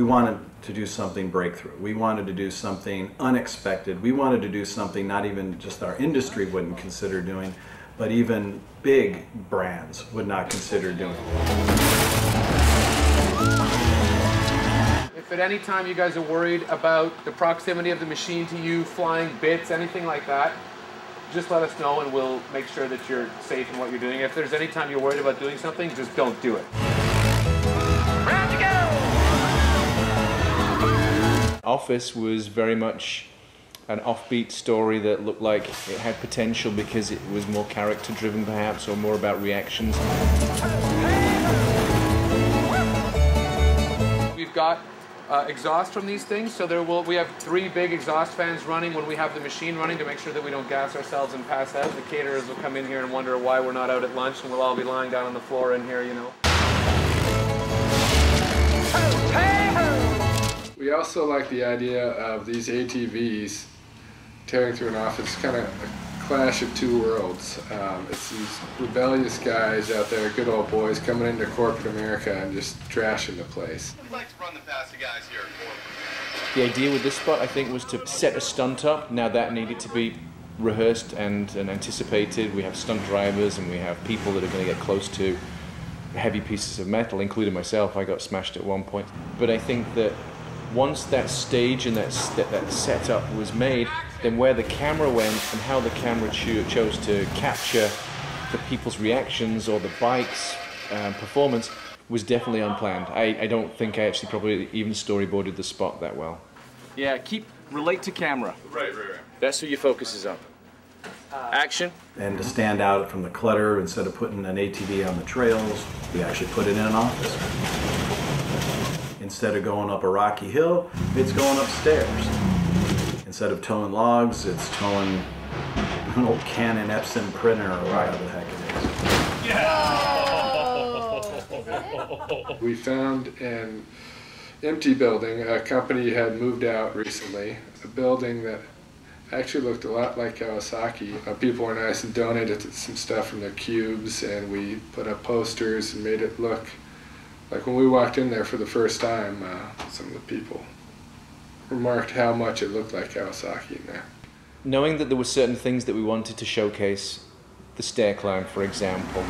wanted to do something breakthrough. We wanted to do something unexpected. We wanted to do something not even just our industry wouldn't consider doing, but even big brands would not consider doing. If at any time you guys are worried about the proximity of the machine to you, flying bits, anything like that, just let us know and we'll make sure that you're safe in what you're doing. If there's any time you're worried about doing something, just don't do it. Round to go! Office was very much an offbeat story that looked like it had potential because it was more character driven perhaps, or more about reactions. We've got exhaust from these things, so we have 3 big exhaust fans running when we have the machine running to make sure that we don't gas ourselves and pass out. The caterers will come in here and wonder why we're not out at lunch, and we'll all be lying down on the floor in here, you know. We also like the idea of these ATVs tearing through an office, kind of a clash of two worlds. It's these rebellious guys out there, good old boys, coming into corporate America and just trashing the place. I'd like to run the past the guys here. The idea with this spot, I think, was to set a stunt up. Now that needed to be rehearsed and anticipated. We have stunt drivers and we have people that are going to get close to heavy pieces of metal, including myself. I got smashed at one point. But I think that once that stage and that setup was made, then where the camera went and how the camera chose to capture the people's reactions or the bike's performance was definitely unplanned. I don't think I actually probably even storyboarded the spot that well. Yeah, relate to camera. Right. That's who your focus is on. Action. And to stand out from the clutter, instead of putting an ATV on the trails, we actually put it in an office. Instead of going up a rocky hill, it's going upstairs. Instead of towing logs, it's towing an old Canon Epson printer or whatever the heck it is. We found an empty building. A company had moved out recently, a building that actually looked a lot like Kawasaki. People were nice and donated some stuff from their cubes, and we put up posters and made it look like when we walked in there for the first time, some of the people remarked how much it looked like Kawasaki in there. Knowing that there were certain things that we wanted to showcase, the stair climb, for example,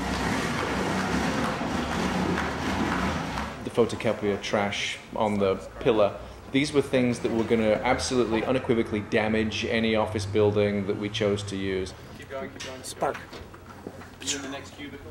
the photocopier trash on the pillar, these were things that were going to absolutely, unequivocally damage any office building that we chose to use. Keep going. Spark. In the next cubicle.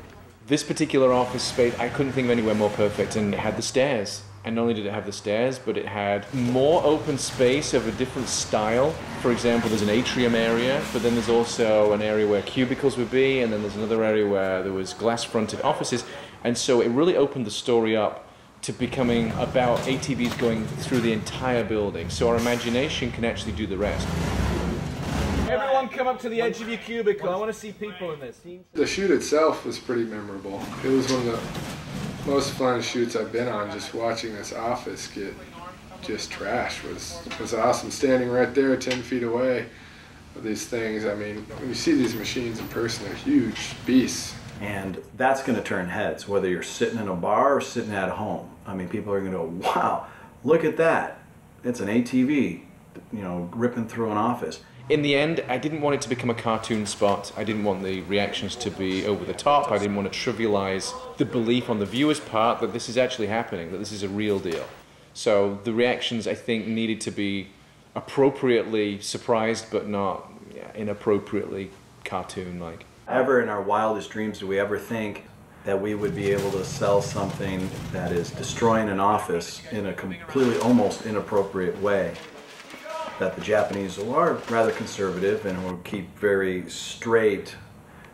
This particular office space, I couldn't think of anywhere more perfect, and it had the stairs. And not only did it have the stairs, but it had more open space of a different style. For example, there's an atrium area, but then there's also an area where cubicles would be, and then there's another area where there was glass-fronted offices. And so it really opened the story up to becoming about ATVs going through the entire building. So our imagination can actually do the rest. Everyone come up to the edge of your cubicle. I want to see people in this. The shoot itself was pretty memorable. It was one of the most fun shoots I've been on. Just watching this office get just trashed was awesome. Standing right there 10 feet away of these things. I mean, when you see these machines in person, they're huge beasts. And that's going to turn heads, whether you're sitting in a bar or sitting at home. I mean, people are going to go, wow, look at that. It's an ATV, you know, ripping through an office. In the end, I didn't want it to become a cartoon spot. I didn't want the reactions to be over the top. I didn't want to trivialize the belief on the viewer's part that this is actually happening, that this is a real deal. So the reactions, I think, needed to be appropriately surprised, but not inappropriately cartoon-like. Ever in our wildest dreams do we ever think that we would be able to sell something that is destroying an office in a completely, almost inappropriate way? That the Japanese are rather conservative and will keep very straight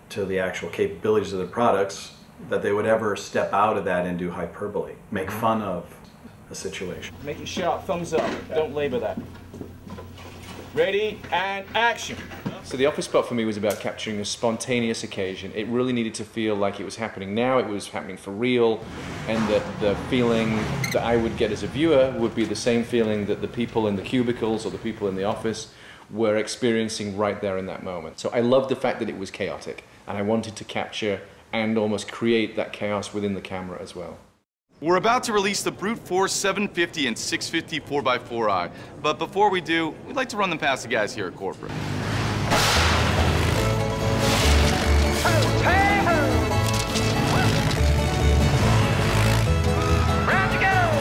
to the actual capabilities of their products, that they would ever step out of that and do hyperbole, make fun of a situation. Make it sharp, thumbs up. Don't labor that. Ready and action. So the office spot for me was about capturing a spontaneous occasion. It really needed to feel like it was happening now, it was happening for real, and that the feeling that I would get as a viewer would be the same feeling that the people in the cubicles or the people in the office were experiencing right there in that moment. So I loved the fact that it was chaotic, and I wanted to capture and almost create that chaos within the camera as well. We're about to release the Brute Force 750 and 650 4x4i, but before we do, we'd like to run them past the guys here at corporate. Round you go! Round you go!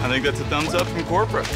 I think that's a thumbs up from corporate.